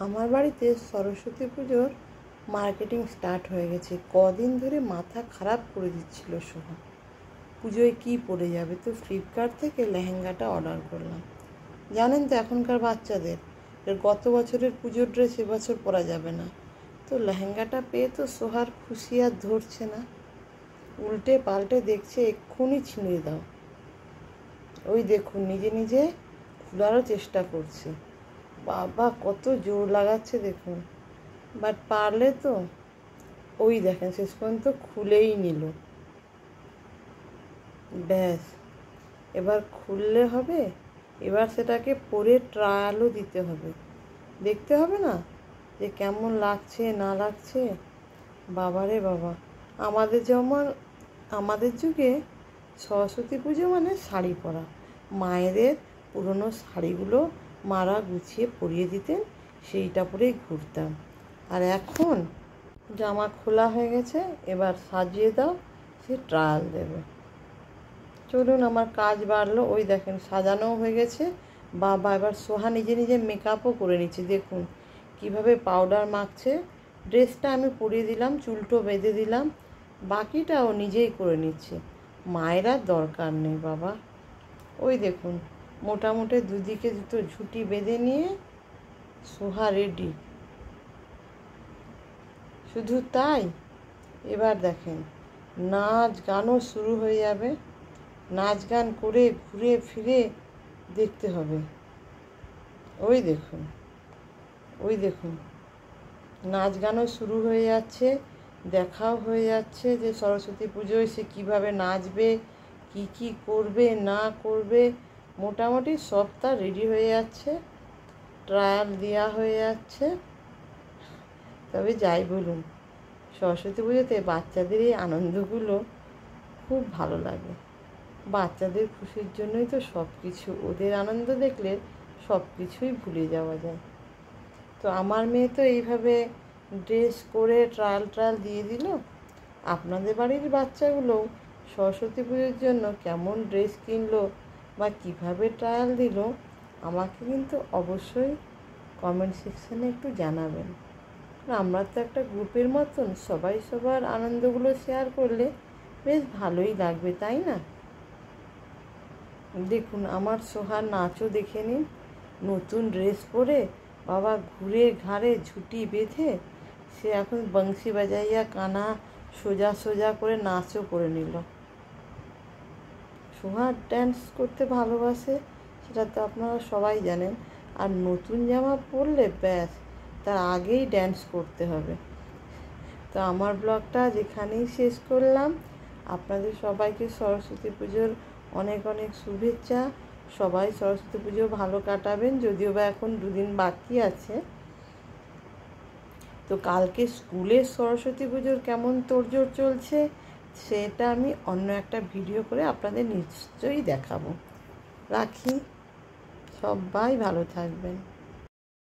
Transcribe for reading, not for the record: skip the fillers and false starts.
আমার বাড়িতে সরস্বতী পুজোর মার্কেটিং স্টার্ট হয়ে গেছে। কদিন ধরে মাথা খারাপ করে দিচ্ছিল সোহা, পুজোয় কী পরে যাবে। তো ফ্লিপকার্ট থেকে লেহেঙ্গাটা অর্ডার করলাম। জানেন তো এখনকার বাচ্চাদের গত বছরের পুজোর ড্রেস এবছর পরা যাবে না। তো লেহেঙ্গাটা পেয়ে তো সোহার খুশি আর ধরছে না, উল্টে পাল্টে দেখছে এক্ষুনি ছিঁড়ে দাও। ওই দেখুন নিজে নিজে খোলারও চেষ্টা করছে। বাবা কত জোর লাগাচ্ছে দেখুন, বাট পারলে তো। ওই দেখেন শেষ পর্যন্ত খুলেই নিল। ব্যাস, এবার খুললে হবে। এবার সেটাকে পরে ট্রায়ালও দিতে হবে, দেখতে হবে না যে কেমন লাগছে না লাগছে। বাবারে বাবা, আমাদের যুগে সরস্বতী পুজো মানে শাড়ি পরা, মায়েদের পুরনো শাড়িগুলো মারা গুছিয়ে পরিয়ে দিতেন, সেইটা পরেই ঘুরতাম। আর এখন জামা খোলা হয়ে গেছে, এবার সাজিয়ে দাও, সে ট্রায়াল দেবে। চলুন, আমার কাজ বাড়লো। ওই দেখেন সাজানোও হয়ে গেছে। বাবা, এবার সোহা নিজে নিজে মেকআপও করে নিচ্ছে। দেখুন কিভাবে পাউডার মাখছে। ড্রেসটা আমি পরিয়ে দিলাম, চুলটো বেঁধে দিলাম, বাকিটাও নিজেই করে নিচ্ছে। মায়ের আর দরকার নেই বাবা। ওই দেখুন মোটামুটি দুদিকে দুটো ঝুঁটি বেঁধে নিয়ে সোহা রেডি। শুধু তাই, এবার দেখেন নাচ গানও শুরু হয়ে যাবে। নাচ গান করে ঘুরে ফিরে দেখতে হবে। ওই দেখুন নাচ গানও শুরু হয়ে যাচ্ছে, দেখাও হয়ে যাচ্ছে যে সরস্বতী পুজোয় সে কীভাবে নাচবে, কি করবে না করবে। মোটামুটি সবটা রেডি হয়ে যাচ্ছে, ট্রায়াল দেওয়া হয়ে যাচ্ছে। তবে যাই বলুন, সরস্বতী পুজোতে বাচ্চাদের এই আনন্দগুলো খুব ভালো লাগে। বাচ্চাদের খুশির জন্যই তো সব কিছু, ওদের আনন্দ দেখলে সব কিছুই ভুলে যাওয়া যায়। তো আমার মেয়ে তো এইভাবে ড্রেস করে ট্রায়াল দিয়ে দিল। আপনাদের বাড়ির বাচ্চাগুলোও সরস্বতী পুজোর জন্য কেমন ড্রেস কিনলো বা কীভাবে ট্রায়াল দিল, আমাকে কিন্তু অবশ্যই কমেন্ট সেকশানে একটু জানাবেন। আমরা তো একটা গ্রুপের মতন, সবাই সবার আনন্দগুলো শেয়ার করলে বেশ ভালোই লাগবে, তাই না? দেখুন আমার সোহার নাচও দেখে নিন। নতুন ড্রেস পরে বাবা ঘুরে ঘাড়ে ঝুঁটি বেঁধে সে এখন বংশী বাজাইয়া কানা সোজা সোজা করে নাচও করে নিল। সোহা ড্যান্স করতে ভালোবাসে, সেটা তো আপনারা সবাই জানেন। আর নতুন জামা পরলে ব্যাস, তার আগেই ড্যান্স করতে হবে। তো আমার ব্লগটা যেখানেই শেষ করলাম। আপনাদের সবাইকে সরস্বতী পুজোর অনেক অনেক শুভেচ্ছা। সবাই সরস্বতী পুজো ভালো কাটাবেন, যদিও বা এখন 2 দিন বাকি আছে। তো কালকে স্কুলে সরস্বতী পুজোর কেমন তোড়জোড় চলছে সেটা আমি অন্য একটা ভিডিও করে আপনাদের নিশ্চয়ই দেখাবো। রাখি, সবাই ভালো থাকবেন।